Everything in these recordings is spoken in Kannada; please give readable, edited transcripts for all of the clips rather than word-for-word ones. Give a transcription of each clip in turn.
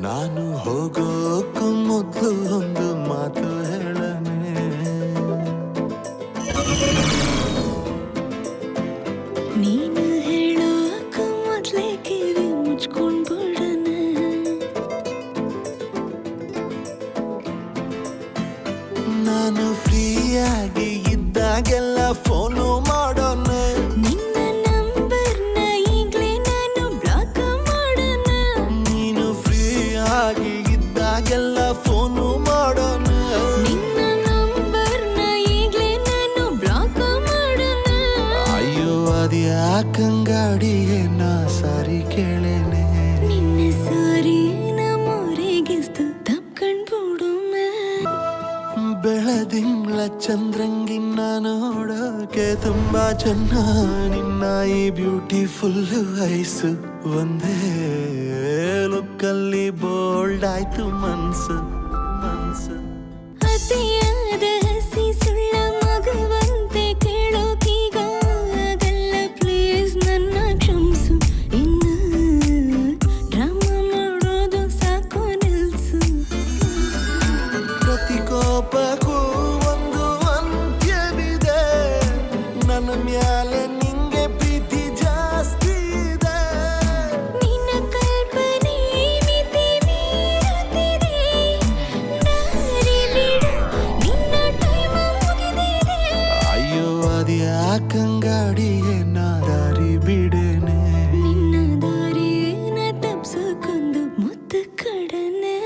ನಾನು ಹೋಗೋಕ್ಕೂ ಮೊದಲು ಒಂದು ಮಾತು ಹೇಳನೆ. ನೀನು ಹೇಳೋಕ್ಕೂ ಮೊದಲೇ ಕಿವಿ ಮುಚ್ಕೊಂಡು ಬಿಡನೆ. ನಾನು ಫ್ರೀಯಾಗಿ ಇದ್ದಾಗೆಲ್ಲ ಫೋನು ಮಾಡೋನೆ. ನಿನ್ನ ನಂಬರ್ನ ಈಗ್ಲೇ ನಾನು ಬ್ಲಾಕ್ ಮಾಡೋಣ. ನೀನು ಫ್ರೀಯಾಗಿ ಇದ್ದಾಗೆಲ್ಲ ಫೋನು ಮಾಡೋನೆ. ನಿನ್ನ ನಂಬರ್ನ ಈಗ್ಲೇ ನಾನು ಬ್ಲಾಕ್ ಮಾಡೋಣ. ಅಯ್ಯೋ ಅದ್ಯಾಕಂಗಾಡಿಯೇ ನಾ ಸಾರಿ ಕೇಳೇನೆ. ನಿನ್ನ ಸಾರಿ ನಮ್ಮೂರಿಗಿಸ್ತು ತಪ್ಕೊಂಡ್ಬಿಡುಮೆ. ಬೆಳದಿಂಗ್ಳ ಚಂದ್ರಂಗಿನ್ನ ನೋಡೋಕೆ ತುಂಬಾ ಚೆನ್ನ. ನಿನ್ನ ಈ ಬ್ಯೂಟಿಫುಲ್ ಐಸು ಒಂದೇ ಲುಕ್ಕಲ್ಲಿ ಬೋಲ್ಡ್ ಆಯ್ತು ಮನ್ಸು ಮನ್ಸು. ಅತಿಯಾದ ಹಸಿ ಸುಳ್ಳ ಮಗುವಂತೆ ಕೇಳೋಕೀಗ ಆಗಲ್ಲ. ಪ್ಲೀಸ್ ನನ್ನ ಕ್ಷಮಿಸು. ಇನ್ನು ಡ್ರಾಮಾ ಮಾಡೋದು ಸಾಕು ನಿಲ್ಸು. ಪ್ರತಿ ಕೋಪಕ್ಕೂ ಒಂದು ಅಂತ್ಯವಿದೆ. ನನ್ನ ಮ್ಯಾಲೆ ನಿಂಗೆ ಪ್ರೀತಿ ಜಾಸ್ತಿ ಇದೆ. ನಿನ್ನ ಕಲ್ಪನೆ ಮಿತಿ ಮೀರುತ್ತಿದೆ. ದಾರಿ ಬಿಡು, ನಿನ್ನ ಟೈಮ್ ಮುಗಿದಿದೆ. ಅಯ್ಯೋ ಅದ್ಯಾಕಂಗಾಡಿಯೇ ನಾ ದಾರಿ ಬಿಡೇನೆ. ನಿನ್ನ ದಾರಿನ ತಪ್ಸಕ್ಕೊಂದು ಮುತ್ತು ಕಡನೆ.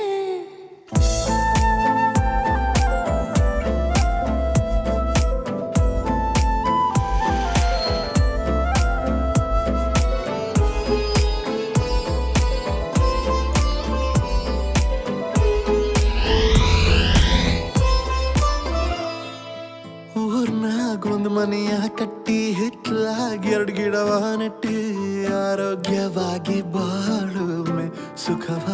ಊರ್ನಾಗ ಒಂದು ಮನೆಯ ಕಟ್ಟಿ ಹಿತ್ಲಾಗಿ 2 ಗಿಡವ ನೆಟ್ಟಿ ಆರೋಗ್ಯವಾಗಿ ಬಾಳುವೆ ಸುಖವ